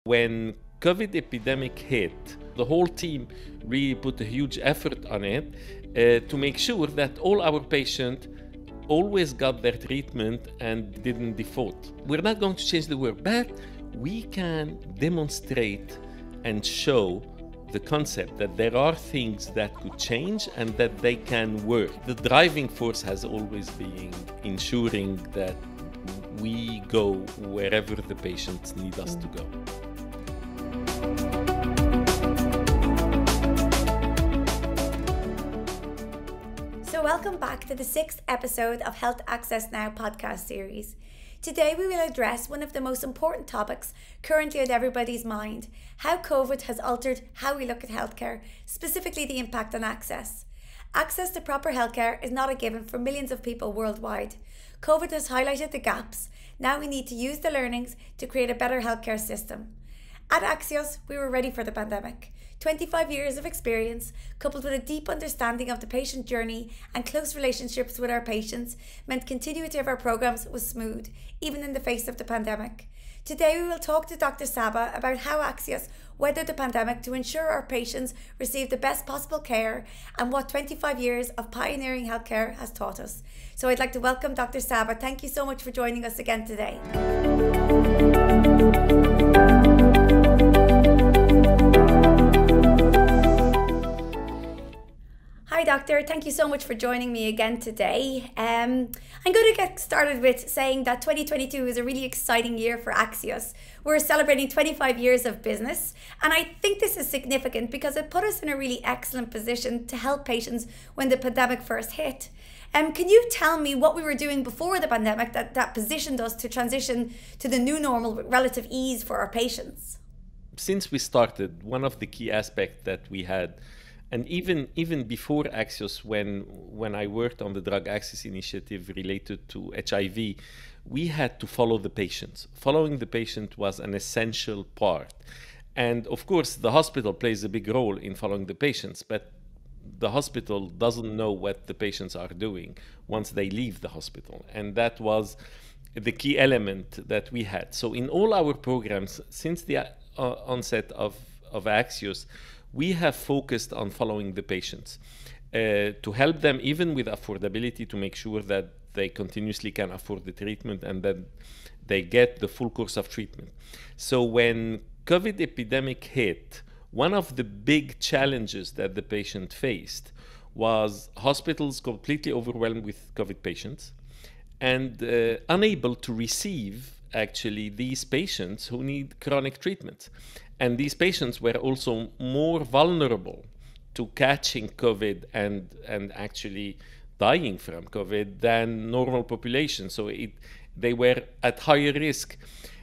When COVID epidemic hit, the whole team really put a huge effort on it to make sure that all our patients always got their treatment and didn't default. We're not going to change the world, but we can demonstrate and show the concept that there are things that could change and that they can work. The driving force has always been ensuring that we go wherever the patients need us to go. So welcome back to the 6th episode of Health Access Now podcast series. Today we will address one of the most important topics currently on everybody's mind, how COVID has altered how we look at healthcare, specifically the impact on access. Access to proper healthcare is not a given for millions of people worldwide. COVID has highlighted the gaps. Now we need to use the learnings to create a better healthcare system. At Axios, we were ready for the pandemic. 25 years of experience, coupled with a deep understanding of the patient journey and close relationships with our patients, meant continuity of our programs was smooth, even in the face of the pandemic. Today we will talk to Dr. Saba about how Axios weathered the pandemic to ensure our patients receive the best possible care and what 25 years of pioneering healthcare has taught us. So I'd like to welcome Dr. Saba. Thank you so much for joining us again today. Hi Doctor, thank you so much for joining me again today. I'm going to get started with saying that 2022 is a really exciting year for Axios. We're celebrating 25 years of business, and I think this is significant because it put us in a really excellent position to help patients when the pandemic first hit. Can you tell me what we were doing before the pandemic that positioned us to transition to the new normal with relative ease for our patients? Since we started, one of the key aspects that we had, and even before Axios, when I worked on the drug access initiative related to HIV, we had to follow the patients. Following the patient was an essential part. And of course, the hospital plays a big role in following the patients, but the hospital doesn't know what the patients are doing once they leave the hospital. And that was the key element that we had. So in all our programs, since the onset of Axios, we have focused on following the patients to help them even with affordability, to make sure that they continuously can afford the treatment and that they get the full course of treatment. So when COVID epidemic hit, one of the big challenges that the patient faced was hospitals completely overwhelmed with COVID patients and unable to receive actually these patients who need chronic treatment. And these patients were also more vulnerable to catching COVID and actually dying from COVID than normal population. So they were at higher risk.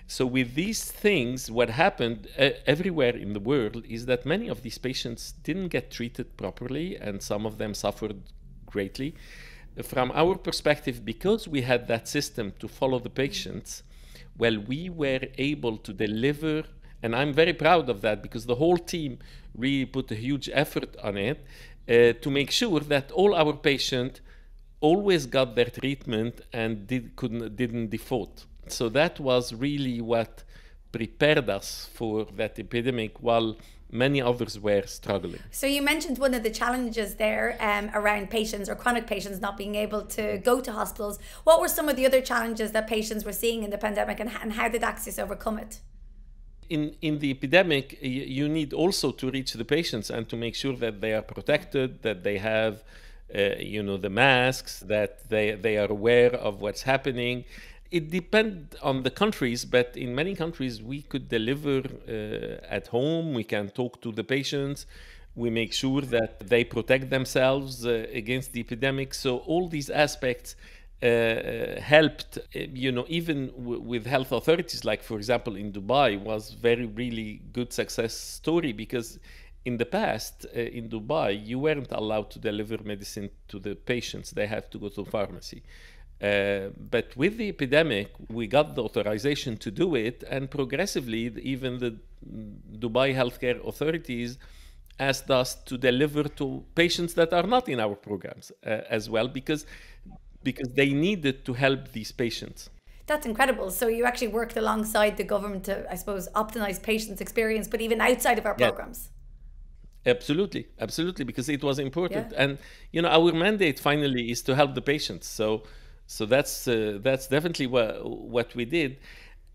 So with these things, what happened everywhere in the world is that many of these patients didn't get treated properly, and some of them suffered greatly. From our perspective, because we had that system to follow the patients, well, we were able to deliver, and I'm very proud of that because the whole team really put a huge effort on it to make sure that all our patients always got their treatment and didn't default. So that was really what prepared us for that epidemic while many others were struggling. So you mentioned one of the challenges there around patients or chronic patients not being able to go to hospitals. What were some of the other challenges that patients were seeing in the pandemic, and how did Axios overcome it? In the epidemic, you need also to reach the patients and to make sure that they are protected, that they have the masks, that they are aware of what's happening. It depends on the countries, but in many countries we could deliver at home. We can talk to the patients. We make sure that they protect themselves against the epidemic. So all these aspects helped, even with health authorities, like for example in Dubai, was really good success story, because in the past in Dubai you weren't allowed to deliver medicine to the patients. They had to go to pharmacy. But with the epidemic, we got the authorization to do it, and progressively, even the Dubai healthcare authorities asked us to deliver to patients that are not in our programs as well, because they needed to help these patients. That's incredible. So you actually worked alongside the government to, I suppose, optimize patients' experience, but even outside of our Yeah, programs. absolutely, absolutely, because it was Yeah. important. And our mandate finally is to help the patients. So that's definitely what we did.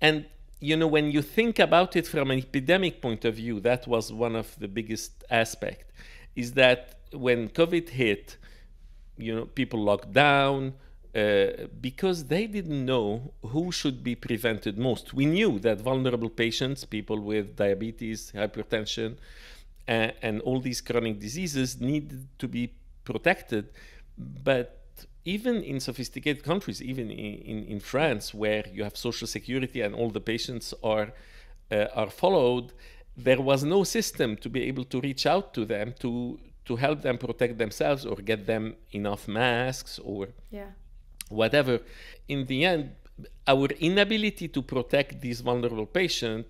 And when you think about it from an epidemic point of view, that was one of the biggest aspect, is that when COVID hit, people locked down because they didn't know who should be prevented most. We knew that vulnerable patients, people with diabetes, hypertension, and all these chronic diseases needed to be protected. But even in sophisticated countries, even in France, where you have social security and all the patients are followed, there was no system to be able to reach out to them to help them protect themselves or get them enough masks or Yeah. whatever. In the end, our inability to protect these vulnerable patients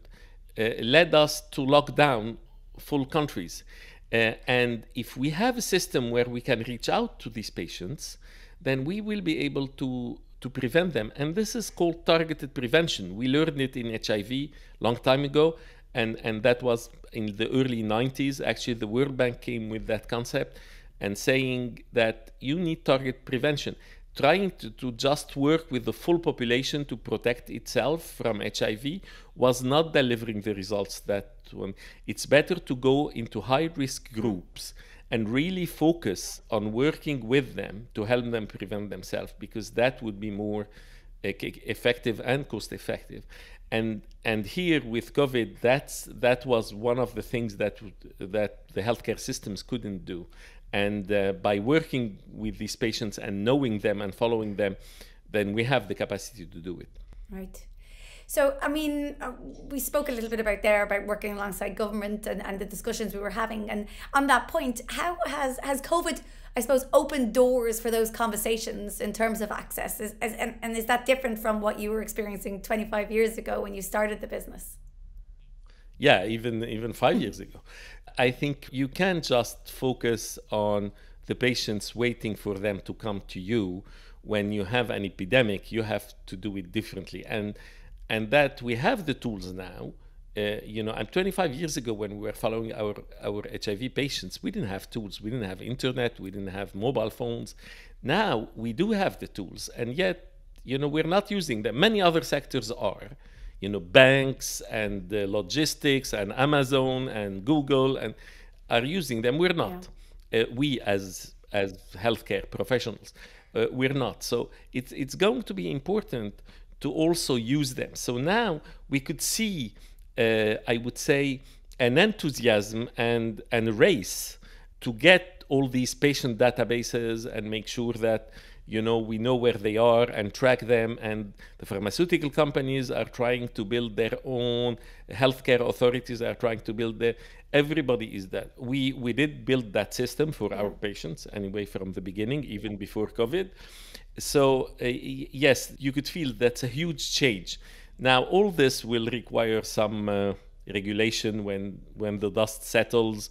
led us to lock down full countries. And if we have a system where we can reach out to these patients, then we will be able to prevent them. And this is called targeted prevention. We learned it in HIV long time ago, and that was in the early 90s. Actually, the World Bank came with that concept and saying that you need target prevention. Trying to just work with the full population to protect itself from HIV was not delivering the results that one. It's better to go into high-risk groups and really focus on working with them to help them prevent themselves, because that would be more effective and cost-effective. And here with COVID, that was one of the things that the healthcare systems couldn't do. And by working with these patients and knowing them and following them, then we have the capacity to do it. Right. So, I mean, we spoke a little bit about working alongside government and the discussions we were having. And on that point, how has COVID, I suppose, opened doors for those conversations in terms of access? And is that different from what you were experiencing 25 years ago when you started the business? Yeah, even 5 years ago. I think you can't just focus on the patients waiting for them to come to you. When you have an epidemic, you have to do it differently. And that we have the tools now. And 25 years ago, when we were following our HIV patients, we didn't have tools. We didn't have internet. We didn't have mobile phones. Now we do have the tools, and yet, we're not using them. Many other sectors are. Banks and logistics and Amazon and Google and are using them. We're not. Yeah. We as healthcare professionals, we're not. So it's going to be important to also use them. So now we could see, I would say, an enthusiasm and a race to get all these patient databases and make sure that we know where they are and track them. And the pharmaceutical companies are trying to build their own, healthcare authorities are trying to build their, everybody is that. We did build that system for our patients anyway from the beginning, even before COVID. So yes, you could feel that's a huge change. Now, all this will require some regulation when the dust settles.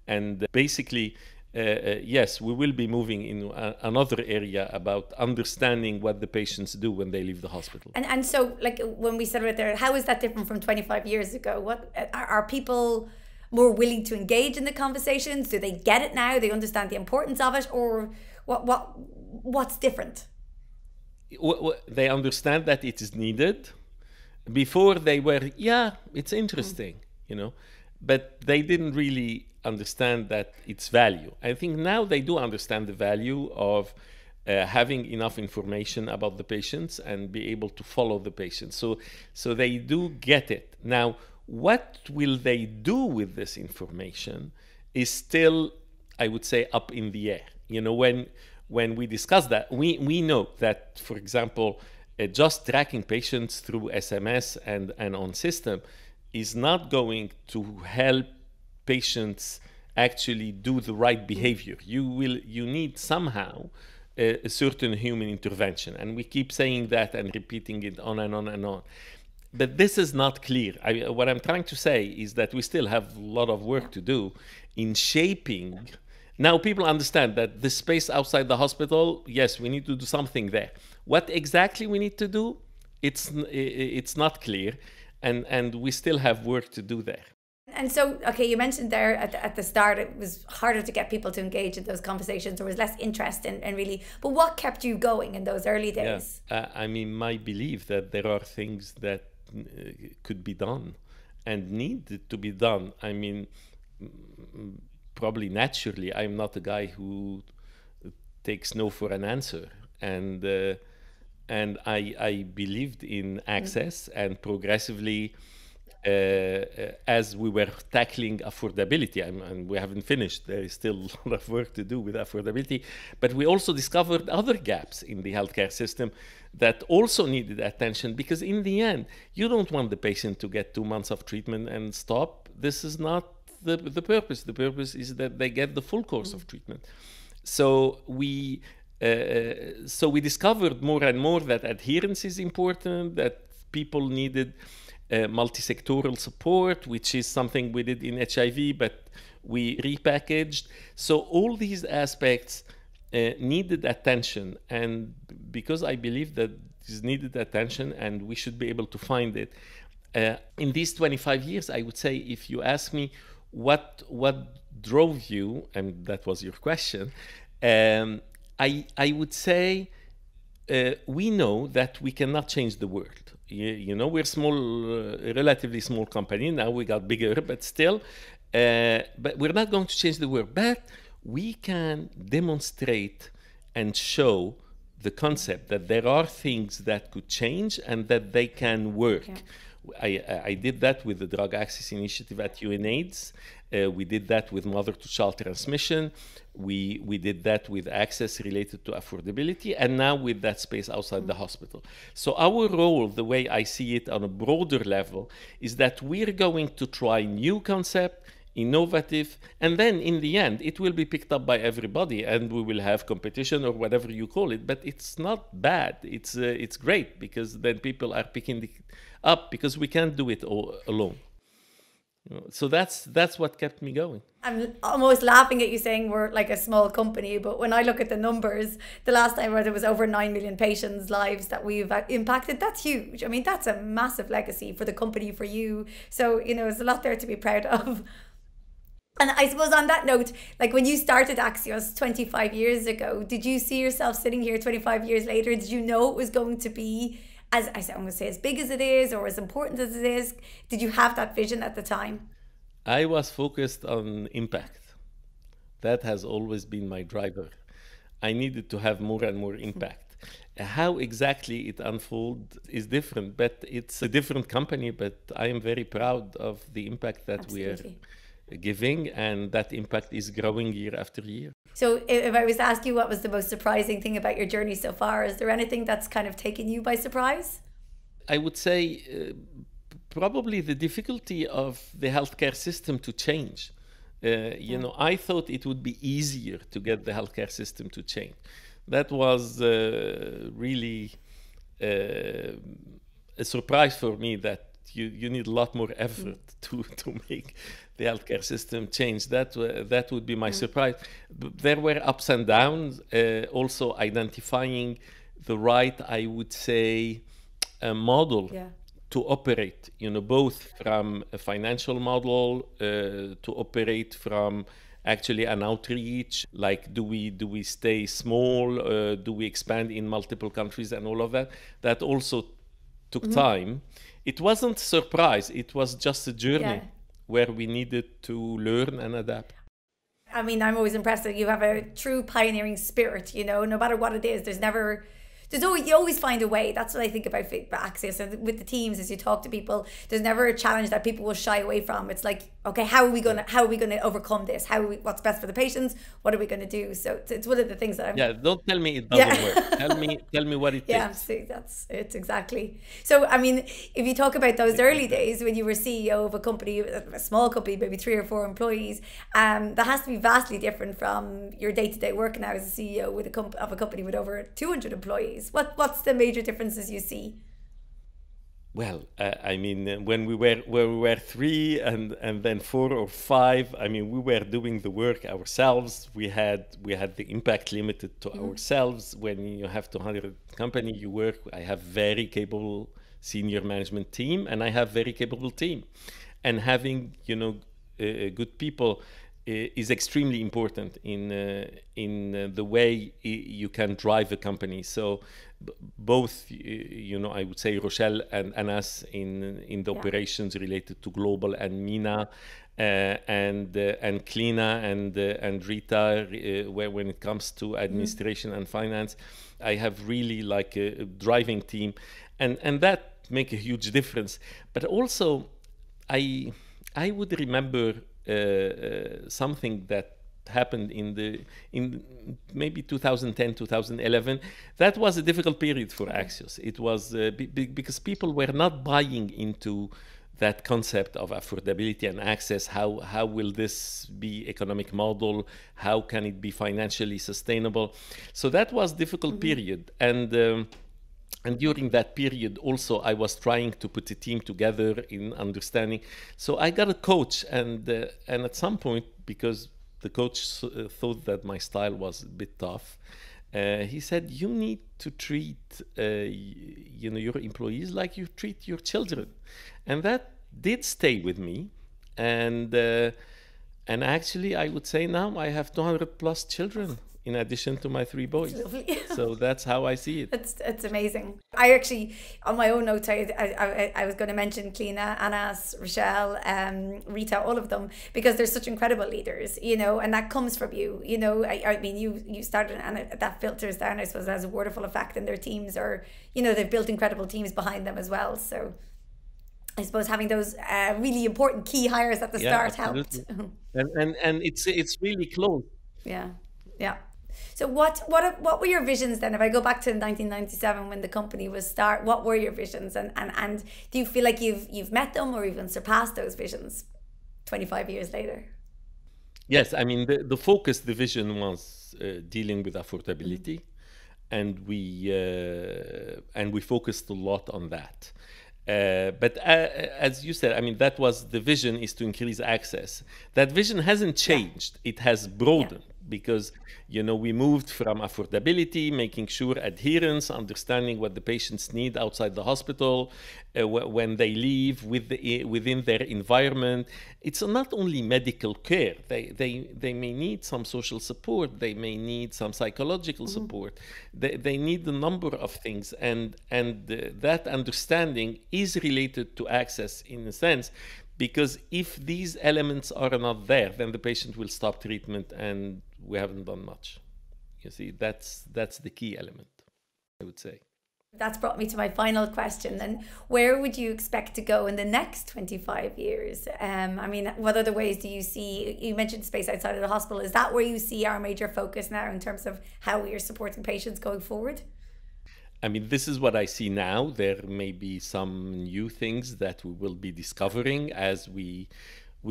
And basically, yes, we will be moving in another area about understanding what the patients do when they leave the hospital. And so, like when we said right there, how is that different from 25 years ago? What are people more willing to engage in the conversations? Do they get it now? They understand the importance of it, or what's different? They understand that it is needed. Before they were, yeah, it's interesting, but they didn't really understand that its value. I think now they do understand the value of having enough information about the patients and be able to follow the patients. So they do get it. Now, what will they do with this information is still, I would say, up in the air. When we discuss that, we know that, for example, just tracking patients through SMS and on system is not going to help patients actually do the right behavior. You need somehow a certain human intervention, and we keep saying that and repeating it on and on and on. But this is not clear. What I'm trying to say is that we still have a lot of work to do in shaping. Now people understand that the space outside the hospital, yes, we need to do something there. What exactly we need to do, it's not clear, and we still have work to do there. And so, okay, you mentioned there at the start, it was harder to get people to engage in those conversations. There was less interest in really, but what kept you going in those early days? Yeah. I mean, my belief that there are things that could be done and needed to be done. I mean, probably naturally, I'm not a guy who takes no for an answer. And I believed in access, and progressively, as we were tackling affordability, and we haven't finished, there is still a lot of work to do with affordability, but we also discovered other gaps in the healthcare system that also needed attention, because in the end, you don't want the patient to get 2 months of treatment and stop. This is not the purpose. The purpose is that they get the full course of treatment. So we discovered more and more that adherence is important, that people needed multi-sectoral support, which is something we did in HIV, but we repackaged. So all these aspects needed attention. And because I believe that this needed attention and we should be able to find it, in these 25 years, I would say, if you ask me what drove you, and that was your question, I would say we know that we cannot change the world. You know, we're relatively small company. Now we got bigger, but still, but we're not going to change the world. But we can demonstrate and show the concept that there are things that could change and that they can work. Yeah. I did that with the Drug Access Initiative at UNAIDS. We did that with mother-to-child transmission. We did that with access related to affordability, and now with that space outside the hospital. So our role, the way I see it on a broader level, is that we're going to try new concept, innovative, and then in the end, it will be picked up by everybody, and we will have competition or whatever you call it. But it's not bad. It's great, because then people are picking it up, because we can't do it all alone. So that's what kept me going. I'm almost laughing at you saying we're like a small company, but when I look at the numbers, the last time there was over 9 million patients' lives that we've impacted. That's huge. I mean, that's a massive legacy for the company, for you. So, you know, there's a lot there to be proud of. And I suppose on that note, like when you started Axios 25 years ago, did you see yourself sitting here 25 years later? Did you know it was going to be, as I said, I'm going to say, as big as it is or as important as it is? Did you have that vision at the time? I was focused on impact. That has always been my driver. I needed to have more and more impact. How exactly it unfolds is different, but it's a different company. But I am very proud of the impact that Absolutely. we are giving, and that impact is growing year after year. So if I was to ask you what was the most surprising thing about your journey so far, is there anything that's kind of taken you by surprise? I would say probably the difficulty of the healthcare system to change. You know, I thought it would be easier to get the healthcare system to change. That was really a surprise for me, that you need a lot more effort to make the healthcare system change. That would be my surprise. There were ups and downs, also identifying the right, I would say, model to operate, you know, both from a financial model, to operate from actually an outreach, like do we stay small, do we expand in multiple countries, and all of that. That also took time. It wasn't a surprise, it was just a journey where we needed to learn and adapt. I mean, I'm always impressed that you have a true pioneering spirit, you know, no matter what it is, you always find a way. That's what I think about Axios, and with the teams, as you talk to people, there's never a challenge that people will shy away from. It's like, okay, how are we going to overcome this? What's best for the patients? What are we going to do? So it's one of the things that I'm... don't tell me it doesn't work. Tell me what it takes. Yeah, see, that's it, exactly. So, I mean, if you talk about those early days when you were CEO of a company, a small company, maybe 3 or 4 employees, that has to be vastly different from your day-to-day work now as a CEO of a company with over 200 employees. What's the major differences you see? Well, I mean, when we were three and then four or five, I mean, we were doing the work ourselves. We had the impact limited to ourselves. When you have 200 company, you work. I have very capable senior management team, and I have very capable team, and having good people is extremely important in the way you can drive a company. So both, I would say Rochelle and Anas in the operations related to global, and Mina and Klina and Rita when it comes to administration and finance. I have really like a driving team, and that make a huge difference. But also, I would remember something that happened in maybe 2010, 2011. That was a difficult period for Axios. It was because people were not buying into that concept of affordability and access. How will this be economic model? How can it be financially sustainable? So that was difficult period. And during that period also, I was trying to put a team together in understanding. So I got a coach, and at some point, because the coach thought that my style was a bit tough, he said, you need to treat your employees like you treat your children. And that did stay with me. And actually, I would say now I have 200 plus children in addition to my 3 boys. So that's how I see it. It's amazing. I actually, on my own notes, I was going to mention Klina, Anas, Rochelle, Rita, all of them, because they're such incredible leaders, and that comes from you. I mean, you started, and that filters down, I suppose, has a wonderful effect in their teams, or, they've built incredible teams behind them as well. So I suppose having those really important key hires at the start helped. And it's really close. Yeah. So what were your visions then? If I go back to 1997 when the company was what were your visions, and do you feel like you've met them or even surpassed those visions 25 years later? Yes, I mean the focus, the vision was dealing with affordability, and we focused a lot on that. But as you said, I mean, that was the vision, is to increase access. That vision hasn't changed. It has broadened because, we moved from affordability, making sure adherence, understanding what the patients need outside the hospital, when they leave within their environment. It's not only medical care. They may need some social support. They may need some psychological support. They need a number of things. And that understanding is related to access in a sense, because if these elements are not there, then the patient will stop treatment, and we haven't done much. You see, that's the key element, I would say. That's brought me to my final question. Then, where would you expect to go in the next 25 years? I mean, what other ways do you see? You mentioned space outside of the hospital. Is that where you see our major focus now in terms of how we are supporting patients going forward? I mean, this is what I see now. There may be some new things that we will be discovering as we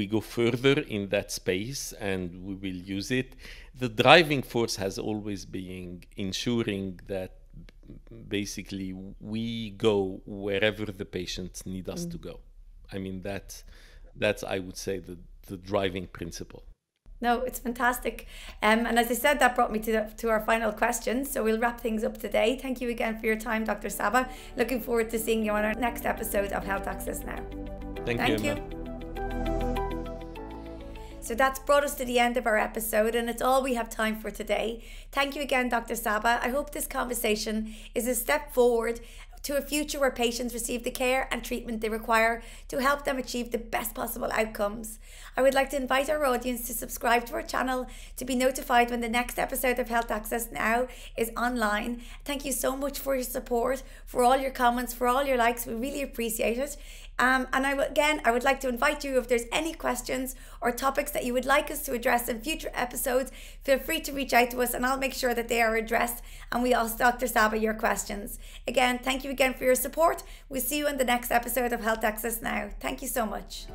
go further in that space, and we will use it. The driving force has always been ensuring that basically we go wherever the patients need us to go. I mean, that's I would say the driving principle. No, it's fantastic. And as I said, that brought me to our final question. So we'll wrap things up today. Thank you again for your time, Dr. Saba. Looking forward to seeing you on our next episode of Health Access Now. Thank you. So that's brought us to the end of our episode, and it's all we have time for today. Thank you again, Dr. Saba. I hope this conversation is a step forward to a future where patients receive the care and treatment they require to help them achieve the best possible outcomes. I would like to invite our audience to subscribe to our channel to be notified when the next episode of Health Access Now is online. Thank you so much for your support, for all your comments, for all your likes. We really appreciate it. And I would like to invite you, if there's any questions or topics that you would like us to address in future episodes, feel free to reach out to us, and I'll make sure that they are addressed, and we ask Dr. Saba your questions. Again, thank you again for your support. We'll see you in the next episode of Health Access Now. Thank you so much.